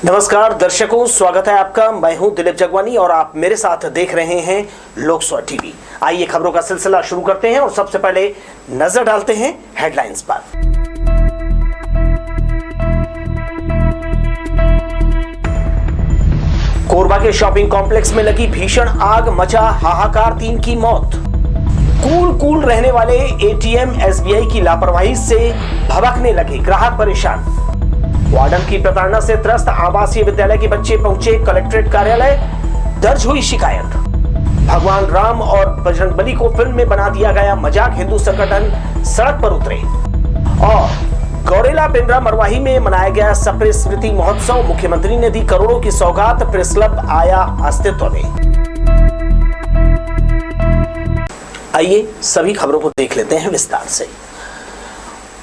नमस्कार दर्शकों, स्वागत है आपका। मैं हूं दिलीप जगवानी और आप मेरे साथ देख रहे हैं लोकसभा टीवी। आइए खबरों का सिलसिला शुरू करते हैं और सबसे पहले नजर डालते हैं हेडलाइंस पर। कोरबा के शॉपिंग कॉम्प्लेक्स में लगी भीषण आग, मचा हाहाकार, 3 की मौत। कूल रहने वाले एटीएम एसबीआई की लापरवाही से भभकने लगे, ग्राहक परेशान। वार्डन की प्रताड़ना से त्रस्त आवासीय विद्यालय के बच्चे पहुंचे कलेक्ट्रेट कार्यालय, दर्ज हुई शिकायत। भगवान राम और बजरंगबली को फिल्म में बना दिया गया मजाक, हिंदू संगठन सड़क पर उतरे। और गौरेला पिंडरा मरवाही में मनाया गया सप्रे स्मृति महोत्सव, मुख्यमंत्री ने दी करोड़ों की सौगात, प्रेस क्लब आया अस्तित्व में। आइए सभी खबरों को देख लेते हैं विस्तार से।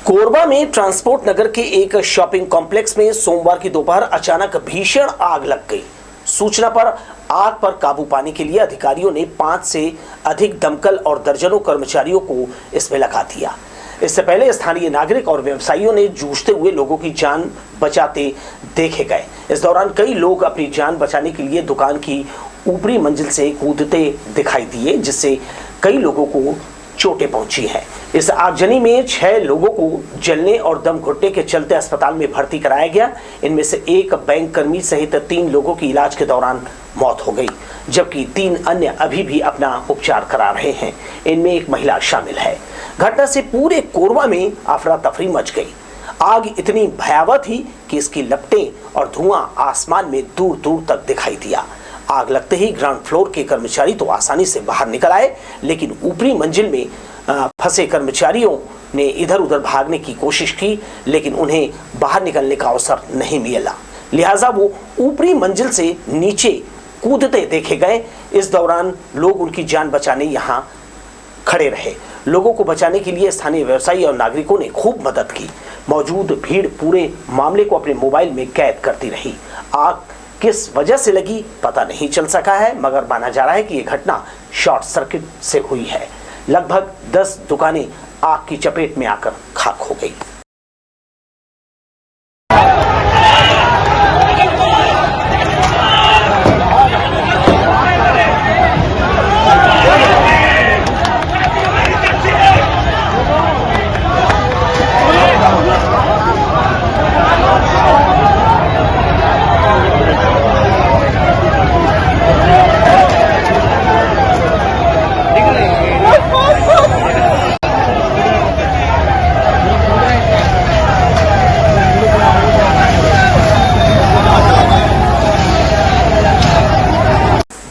कोरबा में ट्रांसपोर्ट नगर के एक शॉपिंग कॉम्प्लेक्स में सोमवार की दोपहर अचानक भीषण आग लग गई। सूचना पर आग पर काबू पाने के लिए अधिकारियों ने 5 से अधिक दमकल और दर्जनों कर्मचारियों को इसमें लगा दिया। इससे पहले स्थानीय नागरिक और व्यवसायियों ने जूझते हुए लोगों की जान बचाते देखे गए। इस दौरान कई लोग अपनी जान बचाने के लिए दुकान की ऊपरी मंजिल से कूदते दिखाई दिए, जिससे कई लोगों को चोटें पहुंची है। इस आगजनी में 6 लोगों को जलने और दम घुटने के चलते अस्पताल में भर्ती कराया गया। इनमें से एक बैंक कर्मी सहित 3 लोगों की इलाज के दौरान मौत हो गई, जबकि 3 अन्य अभी भी अपना उपचार करा रहे हैं। इनमें एक महिला शामिल है। घटना से पूरे कोरबा में अफरा तफरी मच गई। आग इतनी भयावह थी कि इसकी लपटें और धुआं आसमान में दूर दूर तक दिखाई दिया। आग लगते ही ग्राउंड फ्लोर के कर्मचारी तो आसानी से बाहर निकल आए, लेकिन ऊपरी मंजिल में फंसे कर्मचारियों ने इधर उधर भागने की कोशिश की, लेकिन उन्हें बाहर निकलने का अवसर नहीं मिला। लिहाजा वो ऊपरी मंजिल से नीचे कूदते देखे गए। इस दौरान लोग उनकी जान बचाने यहाँ खड़े रहे। लोगों को बचाने के लिए स्थानीय व्यवसायी और नागरिकों ने खूब मदद की। मौजूद भीड़ पूरे मामले को अपने मोबाइल में कैद करती रही। आग किस वजह से लगी पता नहीं चल सका है, मगर माना जा रहा है कि यह घटना शॉर्ट सर्किट से हुई है। लगभग 10 दुकानें आग की चपेट में आकर खाक हो गई।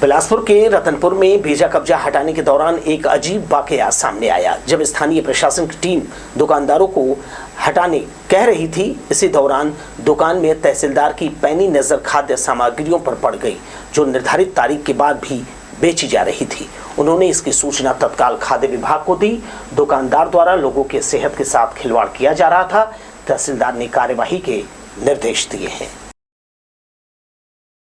बिलासपुर के रतनपुर में भेजा कब्जा हटाने के दौरान एक अजीब वाकया सामने आया। जब स्थानीय प्रशासन की टीम दुकानदारों को हटाने कह रही थी, इसी दौरान दुकान में तहसीलदार की पैनी नजर खाद्य सामग्रियों पर पड़ गई, जो निर्धारित तारीख के बाद भी बेची जा रही थी। उन्होंने इसकी सूचना तत्काल खाद्य विभाग को दी। दुकानदार द्वारा लोगों के सेहत के साथ खिलवाड़ किया जा रहा था। तहसीलदार ने कार्यवाही के निर्देश दिए हैं।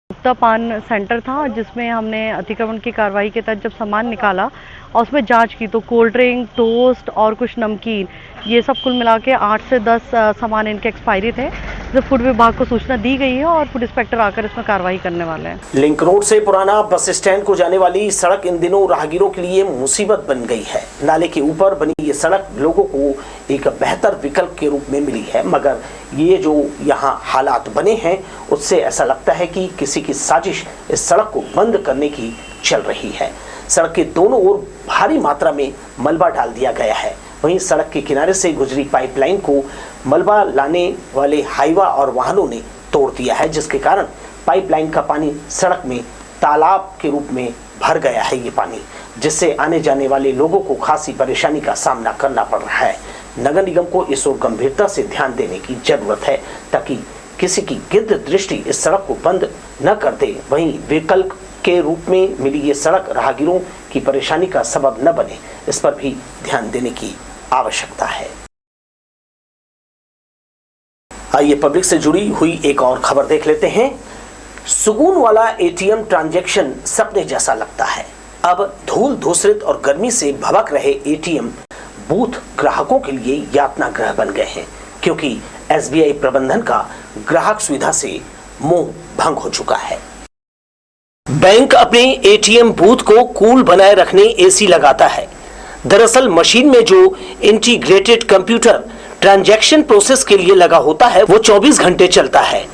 गुप्ता पान सेंटर था, जिसमें हमने अतिक्रमण की कार्रवाई के तहत जब सामान निकाला और उसमें जांच की तो कोल्ड ड्रिंक, टोस्ट और कुछ नमकीन, ये सब कुल मिला के 8 से 10 सामान इनके एक्सपायरी थे। जब फूड विभाग को सूचना दी गई है और फूड इंस्पेक्टर आकर इसमें कार्रवाई करने वाले हैं। लिंक रोड से पुराना बस स्टैंड को जाने वाली सड़क इन दिनों राहगीरों के लिए मुसीबत बन गई है। नाले के ऊपर बनी ये सड़क लोगों को एक बेहतर विकल्प के रूप में मिली है, मगर ये जो यहाँ हालात बने हैं उससे ऐसा लगता है कि किसी की साजिश इस सड़क को बंद करने की चल रही है। सड़क के दोनों ओर भारी मात्रा में मलबा डाल दिया गया है। वहीं सड़क के किनारे से गुजरी पाइपलाइन को मलबा लाने वाले हाईवा और वाहनों ने तोड़ दिया है, जिसके कारण पाइपलाइन का पानी सड़क में तालाब के रूप में भर गया है ये पानी, जिससे आने जाने वाले लोगों को खासी परेशानी का सामना करना पड़ रहा है। नगर निगम को इस ओर गंभीरता से ध्यान देने की जरूरत है, ताकि किसी की गिद्ध दृष्टि इस सड़क को बंद न कर दे। वहीं विकल्प के रूप में मिली ये सड़क राहगीरों की परेशानी का सबब न बने, इस पर भी ध्यान देने की आवश्यकता है। आइए पब्लिक से जुड़ी हुई एक और खबर देख लेते हैं। सुकून वाला एटीएम ट्रांजैक्शन सपने जैसा लगता है। अब धूल धूसरित और गर्मी से भभक रहे एटीएम बूथ ग्राहकों के लिए यातना ग्रह बन गए हैं, क्योंकि एसबीआई प्रबंधन का ग्राहक सुविधा से मोह भंग हो चुका है। बैंक अपने एटीएम बूथ को कूल बनाए रखने एसी लगाता है। दरअसल मशीन में जो इंटीग्रेटेड कंप्यूटर ट्रांजैक्शन प्रोसेस के लिए लगा होता है वो 24 घंटे चलता है।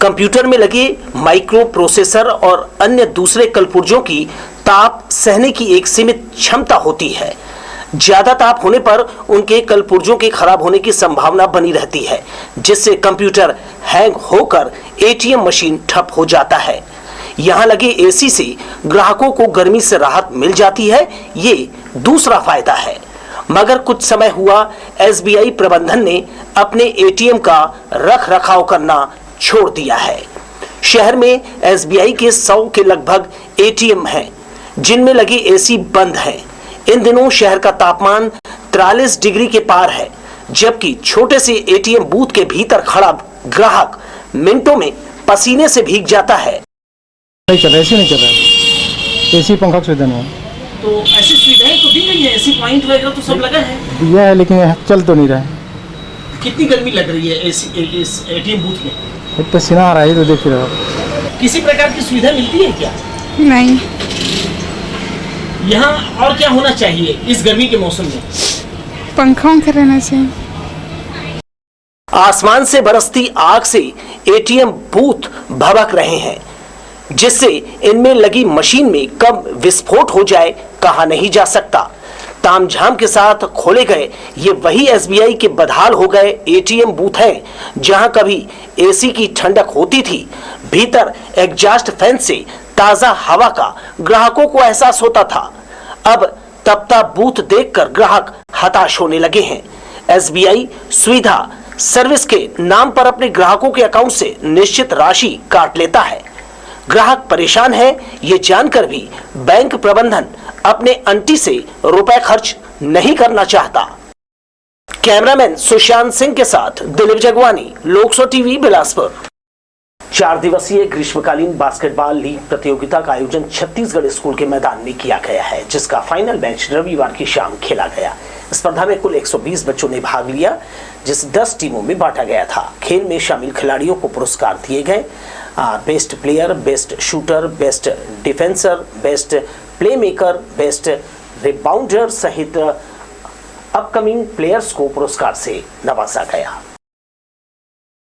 कंप्यूटर में लगे माइक्रो प्रोसेसर और अन्य दूसरे कलपुर्जों की ताप सहने की एक सीमित क्षमता होती है। ज्यादा ताप होने पर उनके कलपुर्जों के खराब होने की संभावना बनी रहती है, जिससे कंप्यूटर हैंग होकर एटीएम मशीन ठप हो जाता है। यहां लगे एसी से ग्राहकों को गर्मी से राहत मिल जाती है, ये दूसरा फायदा है। मगर कुछ समय हुआ एसबीआई प्रबंधन ने अपने एटीएम का रख रखाव करना छोड़ दिया है। शहर में एसबीआई के 100 के लगभग एटीएम हैं, जिनमें लगे एसी बंद हैं। इन दिनों शहर का तापमान 43 डिग्री के पार है, जबकि छोटे से एटीएम बूथ के भीतर खड़ा ग्राहक मिनटों में पसीने से भीग जाता है। नहीं चल रहा, एसी नहीं चल रहा, एसी पंखा सुविधा नहीं है। तो ऐसी सुविधाएं तो दी गई है, एसी पॉइंट वगैरह तो सब लगा है, दिया है लेकिन चल तो नहीं रहा है। कितनी गर्मी लग रही है इस एटीएम बूथ में? एक पसीना आ रहा है तो देख रहे हो। किसी प्रकार की सुविधा मिलती है क्या? नहीं। यहाँ और क्या होना चाहिए इस गर्मी के मौसम में? पंखा रहना चाहिए। आसमान से बरसती आग से एटीएम बूथ भभक रहे हैं, जिससे इनमें लगी मशीन में कब विस्फोट हो जाए कहा नहीं जा सकता। तामझाम के साथ खोले गए ये वही एसबीआई के बदहाल हो गए एटीएम बूथ हैं, जहां कभी एसी की ठंडक होती थी, भीतर एग्जॉस्ट फैन से ताजा हवा का ग्राहकों को एहसास होता था। अब तपता बूथ देखकर ग्राहक हताश होने लगे हैं। एसबीआई सुविधा सर्विस के नाम पर अपने ग्राहकों के अकाउंट से निश्चित राशि काट लेता है। ग्राहक परेशान है ये जानकर भी बैंक प्रबंधन अपने अंटी से रुपए खर्च नहीं करना चाहता। कैमरामैन सुशांत सिंह के साथ दिलीप जगवानी, लोकसो टीवी, बिलासपुर। 4 दिवसीय ग्रीष्मकालीन बास्केटबॉल लीग प्रतियोगिता का आयोजन छत्तीसगढ़ स्कूल के मैदान में किया गया है, जिसका फाइनल मैच रविवार की शाम खेला गया। स्पर्धा में कुल 120 बच्चों ने भाग लिया, जिस 10 टीमों में बांटा गया था। खेल में शामिल खिलाड़ियों को पुरस्कार दिए गए। Best player, best shooter, best defencer, best playmaker, best rebounder सहित अपकमिंग प्लेयर्स को पुरस्कार से नवाजा गया।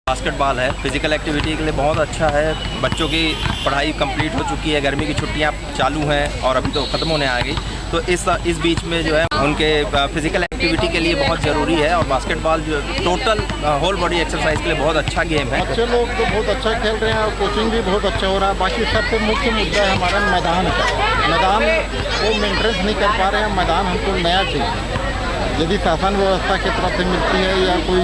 बास्केटबॉल है, फिजिकल एक्टिविटी के लिए बहुत अच्छा है। बच्चों की पढ़ाई कंप्लीट हो चुकी है, गर्मी की छुट्टियां चालू हैं और अभी तो ख़त्म होने आ गई, तो इस बीच में जो है उनके फिजिकल एक्टिविटी के लिए बहुत ज़रूरी है। और बास्केटबॉल जो टोटल होल बॉडी एक्सरसाइज के लिए बहुत अच्छा गेम है। बच्चे लोग तो बहुत अच्छा खेल रहे हैं और कोचिंग भी बहुत अच्छा हो रहा है। बाकी सबसे मुख्य मुद्दा है हमारा मैदान का। मैदान वो मेंटेनेंस नहीं कर पा रहे हैं। मैदान हमको नया चाहिए। यदि शासन व्यवस्था की तरफ से मिलती है या कोई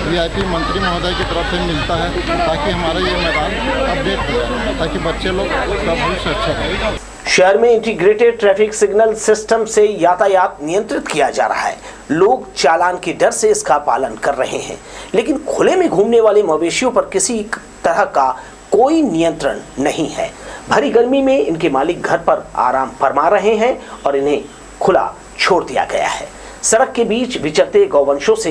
वीआईपी मंत्री महोदय की तरफ से मिलता है, ताकि हमारा ये मैदान अपडेट हो जाए, ताकि बच्चे लोग का भविष्य अच्छा रहे। शहर में इंटीग्रेटेड ट्रैफिक सिग्नल सिस्टम से यातायात नियंत्रित किया जा रहा है। लोग चालान के डर से इसका पालन कर रहे हैं, लेकिन खुले में घूमने वाले मवेशियों पर किसी तरह का कोई नियंत्रण नहीं है। भरी गर्मी में इनके मालिक घर पर आराम फरमा रहे हैं और इन्हें खुला छोड़ दिया गया है। सड़क के बीच विचरते गौवंशों से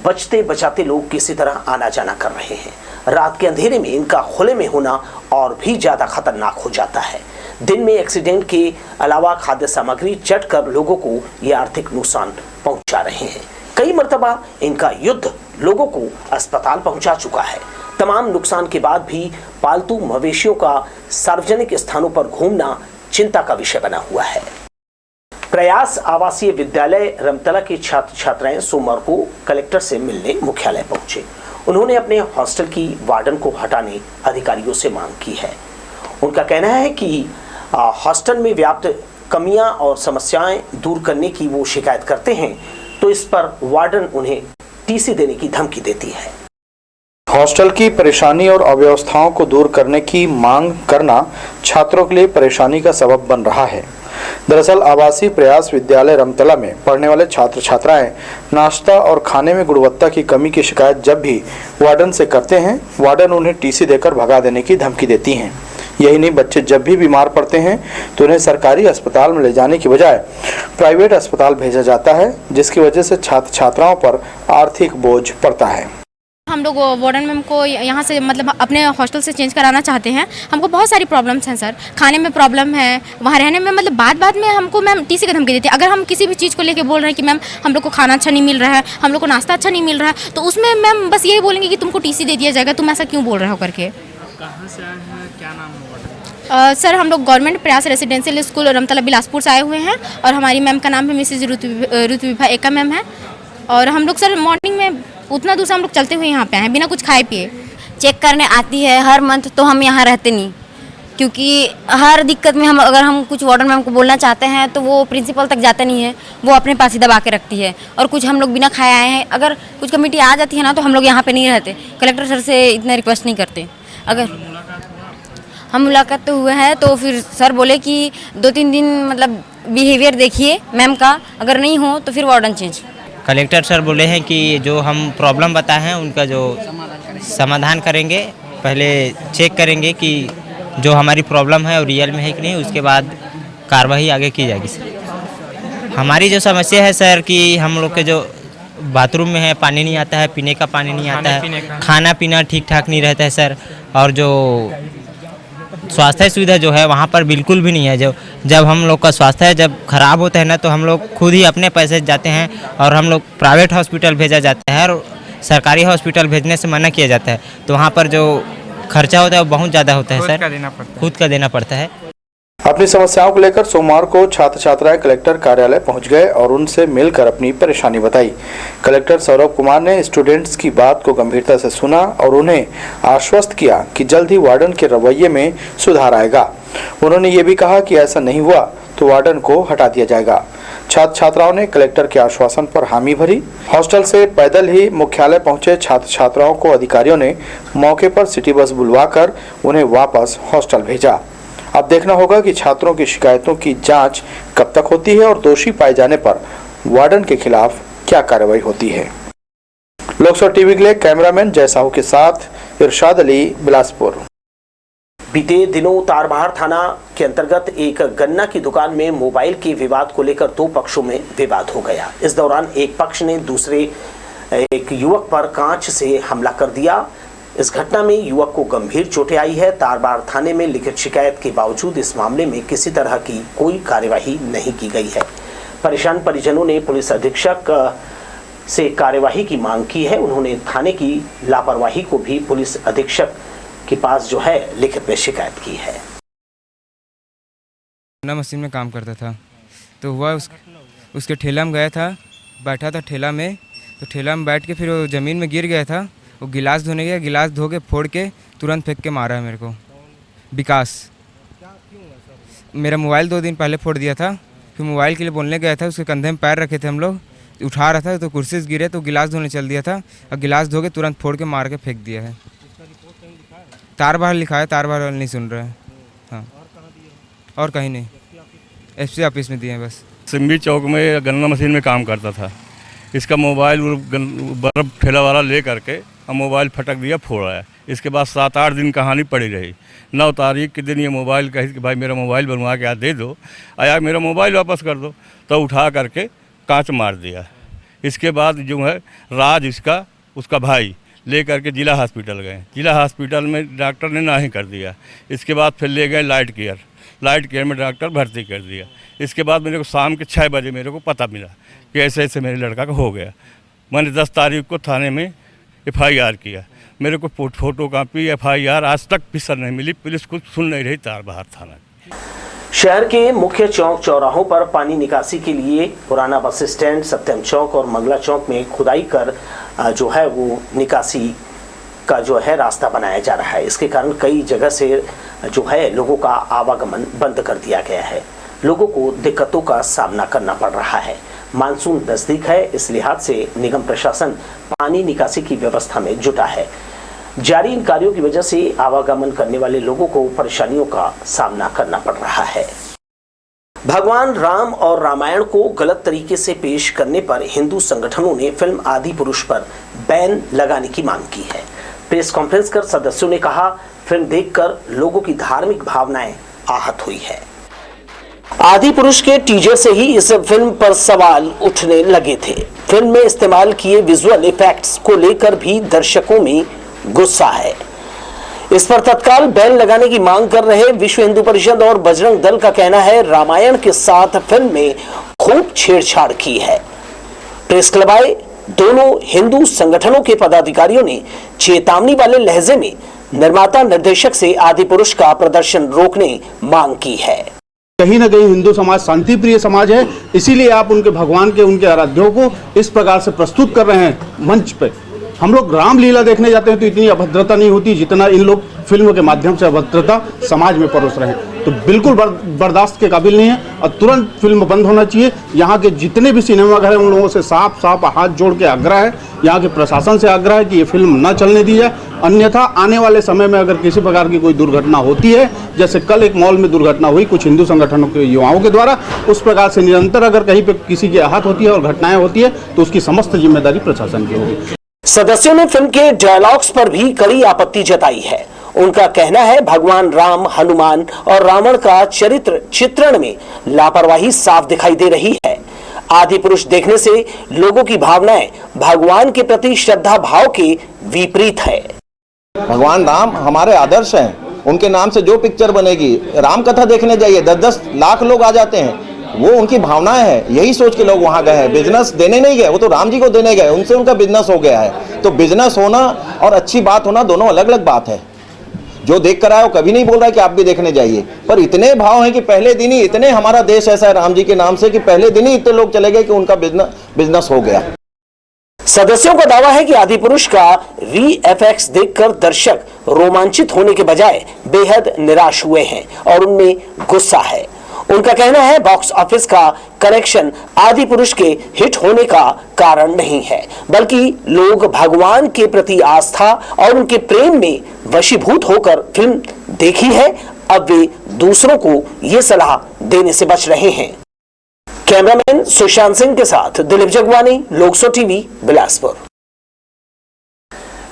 बचते बचाते लोग किसी तरह आना जाना कर रहे हैं। रात के अंधेरे में इनका खुले में होना और भी ज्यादा खतरनाक हो जाता है। दिन में एक्सीडेंट के अलावा खाद्य सामग्री चटकर लोगों को ये आर्थिक नुकसान पहुंचा रहे हैं। कई मर्तबा इनका युद्ध लोगों को अस्पताल पहुंचा चुका है। तमाम नुकसान के बाद भी पालतू मवेशियों का सार्वजनिक स्थानों पर घूमना चिंता का विषय बना हुआ है। प्रयास आवासीय विद्यालय रमतला के छात्र छात्राएं सोमवार को कलेक्टर से मिलने मुख्यालय पहुंचे। उन्होंने अपने हॉस्टल की वार्डन को हटाने अधिकारियों से मांग की है। उनका कहना है कि हॉस्टल में व्याप्त कमियां और समस्याएं दूर करने की वो शिकायत करते हैं, तो इस पर वार्डन उन्हें टीसी देने की धमकी देती है। हॉस्टल की परेशानी और अव्यवस्थाओं को दूर करने की मांग करना छात्रों के लिए परेशानी का सबब बन रहा है। दरअसल आवासीय प्रयास विद्यालय रमतला में पढ़ने वाले छात्र छात्राएं नाश्ता और खाने में गुणवत्ता की कमी की शिकायत जब भी वार्डन से करते हैं, वार्डन उन्हें टीसी देकर भगा देने की धमकी देती हैं। यही नहीं, बच्चे जब भी बीमार पड़ते हैं तो उन्हें सरकारी अस्पताल में ले जाने की बजाय प्राइवेट अस्पताल भेजा जाता है, जिसकी वजह से छात्र छात्राओं पर आर्थिक बोझ पड़ता है। हम लोग वार्डन मैम को यहाँ से मतलब अपने हॉस्टल से चेंज कराना चाहते हैं। हमको बहुत सारी प्रॉब्लम्स हैं सर, खाने में प्रॉब्लम है, वहाँ रहने में मतलब बात में हमको मैम टीसी का धमकी देती है। अगर हम किसी भी चीज़ को लेके बोल रहे हैं कि मैम हम लोग को खाना अच्छा नहीं मिल रहा है, हम लोग को नाश्ता अच्छा नहीं मिल रहा है, तो उसमें मैम बस यही बोलेंगे कि तुमको टीसी दे दिया जाएगा, तुम ऐसा क्यों बोल रहे हो करके। कहाँ से आए हैं, क्या नाम है? सर हम लोग गवर्नमेंट प्रयास रेसिडेंशियल स्कूल रमतला बिलासपुर से आए हुए हैं और हमारी मैम का नाम है मिसेज ऋतुविभा एका मैम है। और हम लोग सर मॉर्निंग में उतना दूर से हम लोग चलते हुए यहाँ पे आए हैं बिना कुछ खाए पिए। चेक करने आती है हर मंथ, तो हम यहाँ रहते नहीं, क्योंकि हर दिक्कत में अगर हम कुछ वार्डन मैम को बोलना चाहते हैं तो वो प्रिंसिपल तक जाता नहीं है, वो अपने पास ही दबा के रखती है। और कुछ हम लोग बिना खाए आए हैं, अगर कुछ कमेटी आ जाती है ना तो हम लोग यहाँ पे नहीं रहते, कलेक्टर सर से इतना रिक्वेस्ट नहीं करते। अगर हम मुलाकात तो हुए हैं तो फिर सर बोले कि 2-3 दिन मतलब बिहेवियर देखिए मैम का, अगर नहीं हो तो फिर वार्डन चेंज। कलेक्टर सर बोले हैं कि जो हम प्रॉब्लम बताए हैं उनका जो समाधान करेंगे, पहले चेक करेंगे कि जो हमारी प्रॉब्लम है वो रियल में है कि नहीं, उसके बाद कार्रवाई आगे की जाएगी। सर हमारी जो समस्या है सर कि हम लोग के जो बाथरूम में है पानी नहीं आता है, पीने का पानी नहीं आता है, खाना पीना ठीक ठाक नहीं रहता है सर, और जो स्वास्थ्य सुविधा जो है वहाँ पर बिल्कुल भी नहीं है। जब हम लोग का स्वास्थ्य जब खराब होता है ना तो हम लोग खुद ही अपने पैसे जाते हैं और हम लोग प्राइवेट हॉस्पिटल भेजा जाता है और सरकारी हॉस्पिटल भेजने से मना किया जाता है, तो वहाँ पर जो खर्चा होता है वो बहुत ज़्यादा होता है सर, खुद का देना पड़ता है। अपनी समस्याओं को लेकर सोमवार को छात्र छात्राएं कलेक्टर कार्यालय पहुंच गए और उनसे मिलकर अपनी परेशानी बताई। कलेक्टर सौरभ कुमार ने स्टूडेंट्स की बात को गंभीरता से सुना और उन्हें आश्वस्त किया कि जल्द ही वार्डन के रवैये में सुधार आएगा। उन्होंने ये भी कहा कि ऐसा नहीं हुआ तो वार्डन को हटा दिया जाएगा। छात्र छात्राओं ने कलेक्टर के आश्वासन पर हामी भरी। हॉस्टल से पैदल ही मुख्यालय पहुंचे छात्र छात्राओं को अधिकारियों ने मौके पर सिटी बस बुलवाकर उन्हें वापस हॉस्टल भेजा। अब देखना होगा कि छात्रों की शिकायतों की जांच कब तक होती है और दोषी पाए जाने पर वार्डन के खिलाफ क्या कार्रवाई होती है। लोकसभा टीवी के लिए कैमरामैन जय साहू के साथ इरशाद अली, बिलासपुर। बीते दिनों तारबहार थाना के अंतर्गत एक गन्ना की दुकान में मोबाइल के विवाद को लेकर 2 पक्षों में विवाद हो गया। इस दौरान एक पक्ष ने दूसरे एक युवक पर कांच से हमला कर दिया। इस घटना में युवक को गंभीर चोटें आई है। तारबहार थाने में लिखित शिकायत के बावजूद इस मामले में किसी तरह की कोई कार्यवाही नहीं की गई है। परेशान परिजनों ने पुलिस अधीक्षक से कार्यवाही की मांग की है। उन्होंने थाने की लापरवाही को भी पुलिस अधीक्षक के पास जो है लिखित में शिकायत की है। मशीन में काम करता था तो हुआ उसके ठेला में गया था, बैठा था ठेला में, तो ठेला में बैठ के फिर वो ज़मीन में गिर गया था। वो गिलास धोने गया, गिलास धो के फोड़ के तुरंत फेंक के मारा है मेरे को। विकास मेरा मोबाइल 2 दिन पहले फोड़ दिया था, फिर मोबाइल के लिए बोलने गया था, उसके कंधे में पैर रखे थे हम लोग, उठा रहा था तो कुर्सी से गिरे तो गिलास धोने चल दिया था और गिलास धो के तुरंत फोड़ के मार के फेंक दिया है। तारबहार लिखा है, तारबहार वाले नहीं सुन रहे हैं। हाँ, और कहीं नहीं, एसपी ऑफिस में दिए हैं बस। सिम्बी चौक में गन्ना मशीन में काम करता था। इसका मोबाइल बर्फ ठेला वाला ले करके मोबाइल फटक दिया, फोड़ा है। इसके बाद 7-8 दिन कहानी पड़ी रही। 9 तारीख के दिन ये मोबाइल कही कि भाई मेरा मोबाइल बनवा के दे दो, आया मेरा मोबाइल वापस कर दो, तो उठा करके कांच मार दिया। इसके बाद जो है राज उसका भाई ले करके जिला हॉस्पिटल गए। जिला हॉस्पिटल में डॉक्टर ने ना ही कर दिया। इसके बाद फिर ले गए लाइट केयर में डॉक्टर भर्ती कर दिया। इसके बाद मेरे को शाम के 6 बजे मेरे को पता मिला कि ऐसे ऐसे मेरे लड़का का हो गया। मैंने 10 तारीख को थाने में FIR किया। मेरे को फोटो कापी FIR आज तक भी सर नहीं मिली। पुलिस कुछ सुन नहीं रही तारबहार थाना। शहर के मुख्य चौक चौराहों पर पानी निकासी के लिए पुराना बस स्टैंड, सत्यम चौक और मंगला चौक में खुदाई कर जो है वो निकासी का जो है रास्ता बनाया जा रहा है। इसके कारण कई जगह से जो है लोगों का आवागमन बंद कर दिया गया है। लोगों को दिक्कतों का सामना करना पड़ रहा है। मानसून नजदीक है, इस लिहाज से निगम प्रशासन पानी निकासी की व्यवस्था में जुटा है। जारी इन कार्यों की वजह से आवागमन करने वाले लोगों को परेशानियों का सामना करना पड़ रहा है। भगवान राम और रामायण को गलत तरीके से पेश करने पर हिंदू संगठनों ने फिल्म आदि पुरुष पर बैन लगाने की मांग की है। प्रेस कॉन्फ्रेंस कर सदस्यों ने कहा, फिल्म देखकर लोगों की धार्मिक भावनाएं आहत हुई है। आदि पुरुष के टीजर से ही इस फिल्म पर सवाल उठने लगे थे। फिल्म में इस्तेमाल किए विजुअल इफेक्ट्स को लेकर भी दर्शकों में गुस्सा है। इस पर तत्काल बैन लगाने की मांग कर रहे विश्व हिंदू परिषद और बजरंग दल का कहना है रामायण के साथ फिल्म में खूब छेड़छाड़ की है। प्रेस क्लब आए दोनों हिंदू संगठनों के पदाधिकारियों ने चेतावनी वाले लहजे में निर्माता निर्देशक से आदि पुरुष का प्रदर्शन रोकने मांग की है। कहीं ना कहीं हिंदू समाज शांति प्रिय समाज है, इसीलिए आप उनके भगवान के उनके आराध्यों को इस प्रकार से प्रस्तुत कर रहे हैं मंच पे। हम लोग रामलीला देखने जाते हैं तो इतनी अभद्रता नहीं होती जितना इन लोग फिल्म के माध्यम से अभद्रता समाज में परोस रहे हैं। तो बिल्कुल बर्दाश्त के काबिल नहीं है और तुरंत फिल्म बंद होना चाहिए। यहाँ के जितने भी सिनेमाघर हैं उन लोगों से साफ हाथ जोड़ के आग्रह है, यहाँ के प्रशासन से आग्रह है कि ये फिल्म न चलने दी जाए। अन्यथा आने वाले समय में अगर किसी प्रकार की कोई दुर्घटना होती है, जैसे कल एक मॉल में दुर्घटना हुई कुछ हिंदू संगठनों के युवाओं के द्वारा, उस प्रकार से निरंतर अगर कहीं पे किसी की आहत होती है और घटनाएं होती है तो उसकी समस्त जिम्मेदारी प्रशासन की होगी। सदस्यों ने फिल्म के डायलॉग्स पर भी कड़ी आपत्ति जताई है। उनका कहना है भगवान राम, हनुमान और रावण का चरित्र चित्रण में लापरवाही साफ दिखाई दे रही है। आदि पुरुष देखने से लोगों की भावनाएं भगवान के प्रति श्रद्धा भाव के विपरीत है। भगवान राम हमारे आदर्श हैं, उनके नाम से जो पिक्चर बनेगी, राम कथा देखने जाइए 10-10 लाख लोग आ जाते हैं, वो उनकी भावनाएं हैं, यही सोच के लोग वहां गए हैं। बिजनेस देने नहीं गए, वो तो राम जी को देने गए, उनसे उनका बिजनेस हो गया है। तो बिजनेस होना और अच्छी बात होना दोनों अलग अलग बात है। जो देख कर आए वो कभी नहीं बोल रहा है कि आप भी देखने जाइए, पर इतने भाव हैं कि पहले दिन ही इतने, हमारा देश ऐसा है राम जी के नाम से कि पहले दिन ही इतने लोग चले गए कि उनका बिजनेस हो गया। सदस्यों का दावा है कि आदि पुरुष का वीएफएक्स देखकर दर्शक रोमांचित होने के बजाय बेहद निराश हुए हैं और उनमें गुस्सा है। उनका कहना है बॉक्स ऑफिस का कलेक्शन आदि पुरुष के हिट होने का कारण नहीं है, बल्कि लोग भगवान के प्रति आस्था और उनके प्रेम में वशीभूत होकर फिल्म देखी है। अब वे दूसरों को ये सलाह देने से बच रहे हैं। कैमरामैन सुशांत सिंह के साथ दिलीप जगवानी, लोकसो टीवी, बिलासपुर।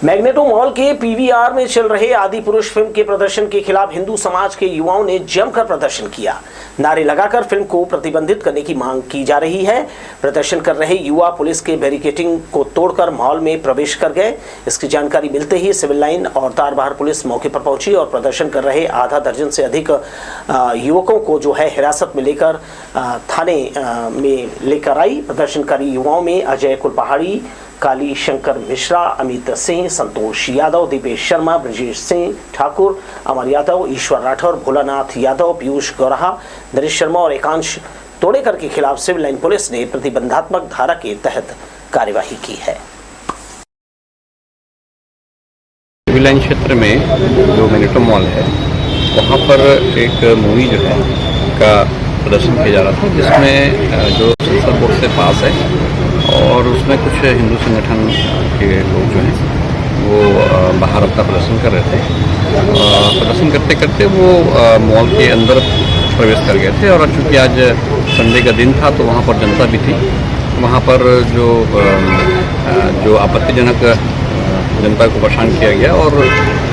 मैग्नेटो मॉल के पीवीआर में चल रहे आदि पुरुष फिल्म के प्रदर्शन के खिलाफ हिंदू समाज के युवाओं ने जमकर प्रदर्शन किया। नारे लगाकर फिल्म को प्रतिबंधित करने की मांग की जा रही है। प्रदर्शन कर रहे युवा पुलिस के बैरिकेडिंग को तोड़कर मॉल में प्रवेश कर गए। इसकी जानकारी मिलते ही सिविल लाइन और तारबहार पुलिस मौके पर पहुंची और प्रदर्शन कर रहे आधा दर्जन से अधिक युवकों को जो है हिरासत में लेकर थाने में लेकर आई। प्रदर्शनकारी युवाओं में अजय कुलपहाड़ी, काली शंकर मिश्रा, अमित सिंह, संतोष यादव, दीपेश शर्मा, ब्रजेश सिंह ठाकुर, अमर यादव, ईश्वर राठौर, भोलानाथ यादव, पीयूष गौराहा, नरेश शर्मा और एकांश तोड़ेकर के खिलाफ सिविल लाइन पुलिस ने प्रतिबंधात्मक धारा के तहत कार्यवाही की है। सिविल लाइन क्षेत्र में जो मैग्नेटो मॉल है वहाँ पर एक मूवी जो है का प्रदर्शन किया जा रहा था, जिसमें जो संसद बोर्ड से पास है और उसमें कुछ हिंदू संगठन के लोग जो हैं वो बाहर अपना प्रदर्शन कर रहे थे। प्रदर्शन करते करते वो मॉल के अंदर प्रवेश कर गए थे और चूँकि आज संडे का दिन था तो वहाँ पर जनता भी थी। वहाँ पर जो आपत्तिजनक जनता को परेशान किया गया और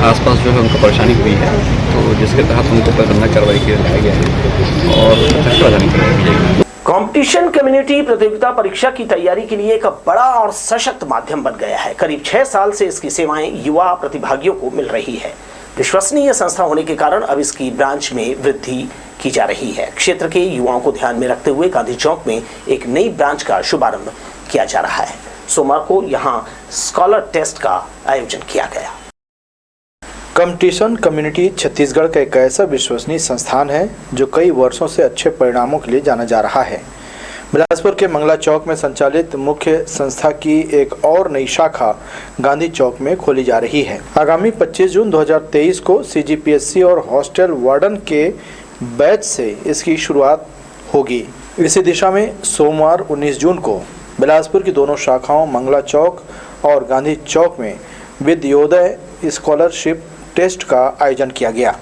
आसपास जो है उनको परेशानी हुई है, तो जिसके तहत उनको प्रतिबंधक कार्रवाई किया गया है और प्रदर्शन करवाई जाएगी। कंपटीशन कम्युनिटी प्रतियोगिता परीक्षा की तैयारी के लिए एक बड़ा और सशक्त माध्यम बन गया है। करीब 6 साल से इसकी सेवाएं युवा प्रतिभागियों को मिल रही है। विश्वसनीय संस्था होने के कारण अब इसकी ब्रांच में वृद्धि की जा रही है। क्षेत्र के युवाओं को ध्यान में रखते हुए गांधी चौक में एक नई ब्रांच का शुभारंभ किया जा रहा है। सोमवार को यहां स्कॉलर टेस्ट का आयोजन किया गया। कंपटीशन कम्युनिटी छत्तीसगढ़ का एक ऐसा विश्वसनीय संस्थान है जो कई वर्षों से अच्छे परिणामों के लिए जाना जा रहा है। बिलासपुर के मंगला चौक में संचालित मुख्य संस्था की एक और नई शाखा गांधी चौक में खोली जा रही है। आगामी 25 जून 2023 को सीजीपीएससी और हॉस्टल वार्डन के बैच से इसकी शुरुआत होगी। इसी दिशा में सोमवार 19 जून को बिलासपुर की दोनों शाखाओं मंगला चौक और गांधी चौक में विद्योदय स्कॉलरशिप टेस्ट का आयोजन किया गया।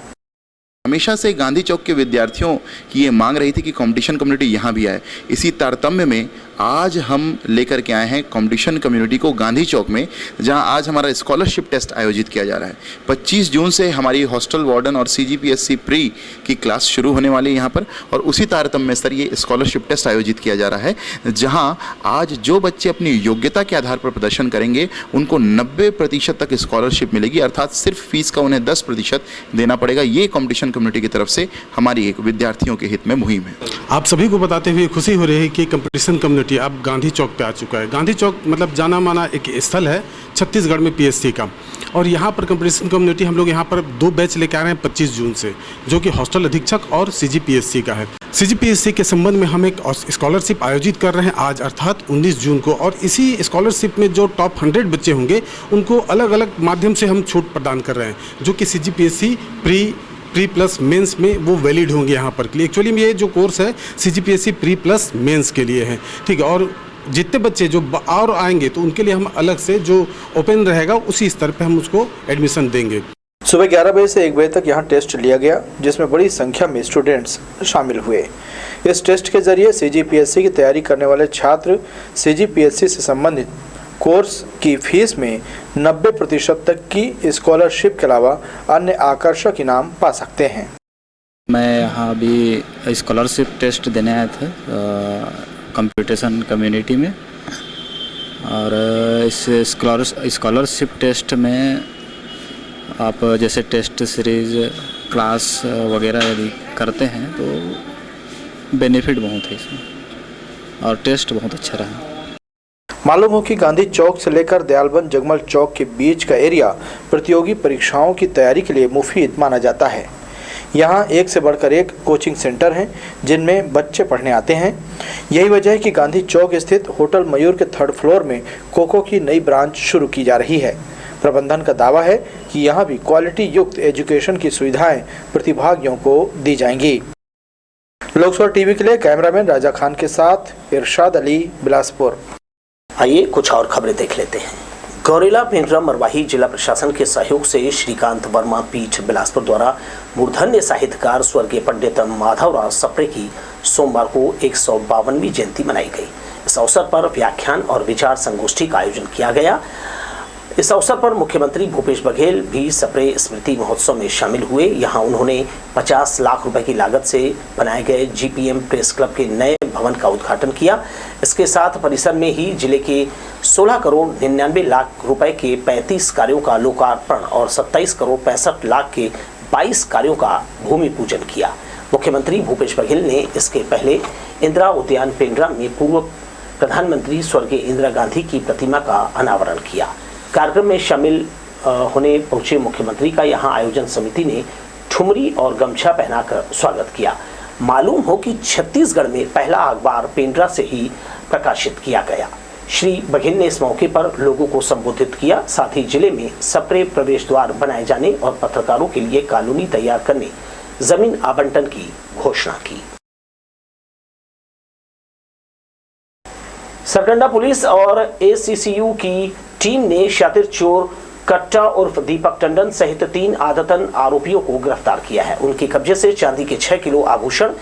हमेशा से गांधी चौक के विद्यार्थियों की ये मांग रही थी कि कंपटीशन कम्युनिटी यहाँ भी आए। इसी तारतम्य में आज हम लेकर के आए हैं कंपटीशन कम्युनिटी को गांधी चौक में, जहां आज हमारा स्कॉलरशिप टेस्ट आयोजित किया जा रहा है। 25 जून से हमारी हॉस्टल वार्डन और CGPSC प्री की क्लास शुरू होने वाली है यहाँ पर, और उसी तारतम्य सर ये स्कॉलरशिप टेस्ट आयोजित किया जा रहा है, जहां आज जो बच्चे अपनी योग्यता के आधार पर प्रदर्शन करेंगे उनको 90% तक स्कॉलरशिप मिलेगी, अर्थात सिर्फ फीस का उन्हें 10% देना पड़ेगा। ये कंपटीशन कम्युनिटी की तरफ से हमारी एक विद्यार्थियों के हित में मुहिम है। आप सभी को बताते हुए खुशी हो रही है कि कंपटीशन कम्युनिटी अब गांधी चौक पे आ चुका है। गांधी चौक मतलब जाना माना एक स्थल है छत्तीसगढ़ में PSC का, और यहाँ पर कंपटीशन कम्युनिटी हम लोग यहाँ पर 2 बैच लेकर आ रहे हैं 25 जून से, जो कि हॉस्टल अधीक्षक और CGPSC का है। CGPSC के संबंध में हम एक स्कॉलरशिप आयोजित कर रहे हैं आज अर्थात 19 जून को, और इसी स्कॉलरशिप में जो टॉप 100 बच्चे होंगे उनको अलग अलग माध्यम से हम छूट प्रदान कर रहे हैं, जो कि CGPSC प्री प्लस मेंस में वो वैलिड होंगे यहाँ पर के लिए। एक्चुअली में ये जो कोर्स है CGPSC प्री प्लस मेंस के लिए है, ठीक है। और जितने बच्चे जो और आएंगे तो उनके लिए हम अलग से जो ओपन रहेगा उसी स्तर पे हम उसको एडमिशन देंगे। सुबह 11 बजे से 1 बजे तक यहाँ टेस्ट लिया गया, जिसमें बड़ी संख्या में स्टूडेंट्स शामिल हुए। इस टेस्ट के जरिए CGPSC की तैयारी करने वाले छात्र CGPSC से संबंधित कोर्स की फीस में 90% तक की स्कॉलरशिप के अलावा अन्य आकर्षक इनाम पा सकते हैं। मैं यहाँ अभी स्कॉलरशिप टेस्ट देने आया था कंपटीशन कम्युनिटी में, और इस स्कॉलरशिप टेस्ट में आप जैसे टेस्ट सीरीज क्लास वगैरह यदि करते हैं तो बेनिफिट बहुत है इसमें, और टेस्ट बहुत अच्छा रहा। मालूम हो कि गांधी चौक से लेकर दयालबंद जगमल चौक के बीच का एरिया प्रतियोगी परीक्षाओं की तैयारी के लिए मुफीद माना जाता है। यहाँ एक से बढ़कर एक कोचिंग सेंटर हैं जिनमें बच्चे पढ़ने आते हैं। यही वजह है कि गांधी चौक स्थित होटल मयूर के 3rd फ्लोर में कोको की नई ब्रांच शुरू की जा रही है। प्रबंधन का दावा है कि यहाँ भी क्वालिटी युक्त एजुकेशन की सुविधाएं प्रतिभागियों को दी जाएंगी। लोकसभा टीवी के लिए कैमरामैन राजा खान के साथ इरशाद अली, बिलासपुर। आइए कुछ और खबरें देख लेते हैं। गौरेला पेंड्रा मरवाही जिला प्रशासन के सहयोग से श्रीकांत वर्मा पीठ बिलासपुर द्वारा मूर्धन्य साहित्यकार स्वर्गीय पंडित माधवराव सप्रे की सोमवार को 152वीं जयंती मनाई गई। इस अवसर पर व्याख्यान और विचार संगोष्ठी का आयोजन किया गया। इस अवसर पर मुख्यमंत्री भूपेश बघेल भी सप्रे स्मृति महोत्सव में शामिल हुए। यहां उन्होंने 50 लाख रुपए की लागत से बनाए गए GPM प्रेस क्लब के नए भवन का उद्घाटन किया। इसके साथ परिसर में ही जिले के 16 करोड़ 99 लाख रुपए के 35 कार्यों का लोकार्पण और 27 करोड़ 65 लाख के 22 कार्यों का भूमि पूजन किया। मुख्यमंत्री भूपेश बघेल ने इसके पहले इंदिरा उद्यान पेंड्रा में पूर्व प्रधानमंत्री स्वर्गीय इंदिरा गांधी की प्रतिमा का अनावरण किया। कार्यक्रम में शामिल होने पहुंचे मुख्यमंत्री का यहां आयोजन समिति ने ठुमरी और गमछा पहनाकर स्वागत किया। मालूम हो कि छत्तीसगढ़ में पहला अखबार पेंड्रा से ही प्रकाशित किया गया। श्री बघेल ने इस मौके पर लोगों को संबोधित किया। साथ ही जिले में सप्रे प्रवेश द्वार बनाए जाने और पत्रकारों के लिए कॉलोनी तैयार करने जमीन आवंटन की घोषणा की। सरकंडा पुलिस और ACCU की टीम ने शातिर चोर कट्टा उर्फ दीपक टंडन सहित 3 आदतन आरोपियों को गिरफ्तार किया है। उनके कब्जे से चांदी के 6 किलो आभूषण,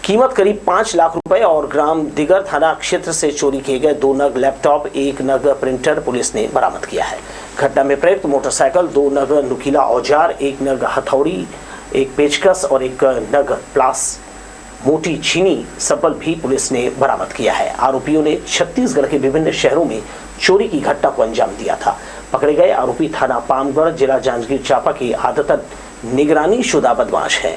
कीमत करीब 5 लाख रुपए और ग्राम दिगर थाना क्षेत्र से चोरी किए गए 2 नग लैपटॉप, 1 नग प्रिंटर पुलिस ने बरामद किया है। घटना में प्रयुक्त मोटरसाइकिल, 2 नग नुकीला औजार, 1 नग हथौड़ी, 1 पेचकस और 1 नग प्लास मोटी छीनी सब्बल भी पुलिस ने बरामद किया है। आरोपियों ने छत्तीसगढ़ के विभिन्न शहरों में चोरी की घटना को अंजाम दिया था। पकड़े गए आरोपी थाना पामगढ़, जिला जांजगीर चांपा की आदतन निगरानी शुदा बदमाश है।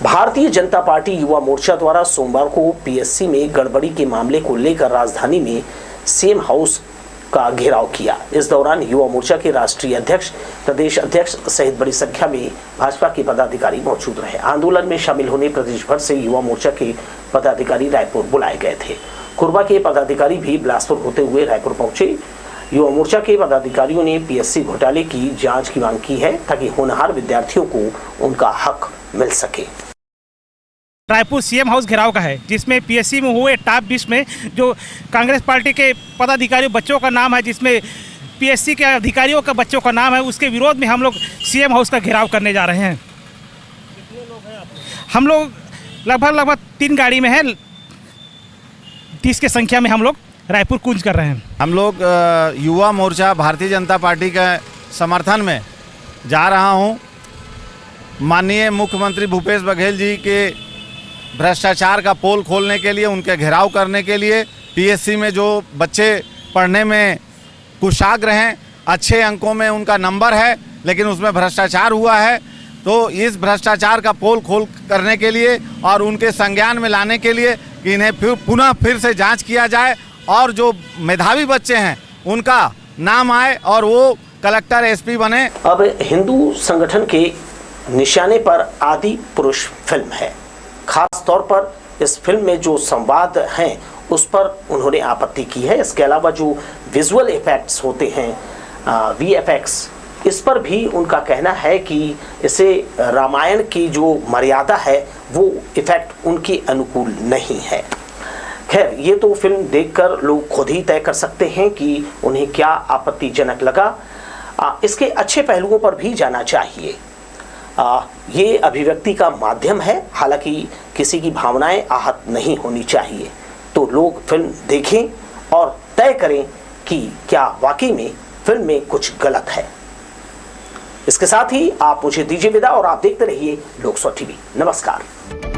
भारतीय जनता पार्टी युवा मोर्चा द्वारा सोमवार को PSC में गड़बड़ी के मामले को लेकर राजधानी में CM हाउस का घेराव किया। इस दौरान युवा मोर्चा के राष्ट्रीय अध्यक्ष, प्रदेश अध्यक्ष सहित बड़ी संख्या में भाजपा के पदाधिकारी मौजूद रहे। आंदोलन में शामिल होने प्रदेश भर से युवा मोर्चा के पदाधिकारी रायपुर बुलाए गए थे। कोरबा के पदाधिकारी भी बिलासपुर होते हुए रायपुर पहुंचे। युवा मोर्चा के पदाधिकारियों ने PSC घोटाले की जांच की मांग की है ताकि होनहार विद्यार्थियों को उनका हक मिल सके। रायपुर CM हाउस घेराव का है, जिसमें PSC में हुए टॉप 20 में जो कांग्रेस पार्टी के पदाधिकारियों बच्चों का नाम है, जिसमें PSC के अधिकारियों का बच्चों का नाम है, उसके विरोध में हम लोग CM हाउस का घेराव करने जा रहे हैं। हम लोग लगभग 3 गाड़ी में है। 30 की संख्या में हम लोग रायपुर कूंज कर रहे हैं। हम लोग युवा मोर्चा भारतीय जनता पार्टी के समर्थन में जा रहा हूं। माननीय मुख्यमंत्री भूपेश बघेल जी के भ्रष्टाचार का पोल खोलने के लिए, उनके घेराव करने के लिए, पीएससी में जो बच्चे पढ़ने में कुशाग्र हैं, अच्छे अंकों में उनका नंबर है लेकिन उसमें भ्रष्टाचार हुआ है, तो इस भ्रष्टाचार का पोल खोल करने के लिए और उनके संज्ञान में लाने के लिए कि इन्हें फिर से जांच किया जाए और जो मेधावी बच्चे हैं उनका नाम आए और वो कलेक्टर एसपी बने। अब हिंदू संगठन के निशाने पर आदि पुरुष फिल्म है। खास तौर पर इस फिल्म में जो संवाद हैं उस पर उन्होंने आपत्ति की है। इसके अलावा जो विजुअल इफेक्ट्स होते हैं, VFX, इस पर भी उनका कहना है कि इसे रामायण की जो मर्यादा है वो इफेक्ट उनके अनुकूल नहीं है। खैर, ये तो फिल्म देखकर लोग खुद ही तय कर सकते हैं कि उन्हें क्या आपत्तिजनक लगा। इसके अच्छे पहलुओं पर भी जाना चाहिए। ये अभिव्यक्ति का माध्यम है, हालांकि किसी की भावनाएं आहत नहीं होनी चाहिए। तो लोग फिल्म देखें और तय करें कि क्या वाकई में फिल्म में कुछ गलत है। इसके साथ ही आप मुझे दीजिए विदा और आप देखते रहिए लोकसभा टीवी। नमस्कार।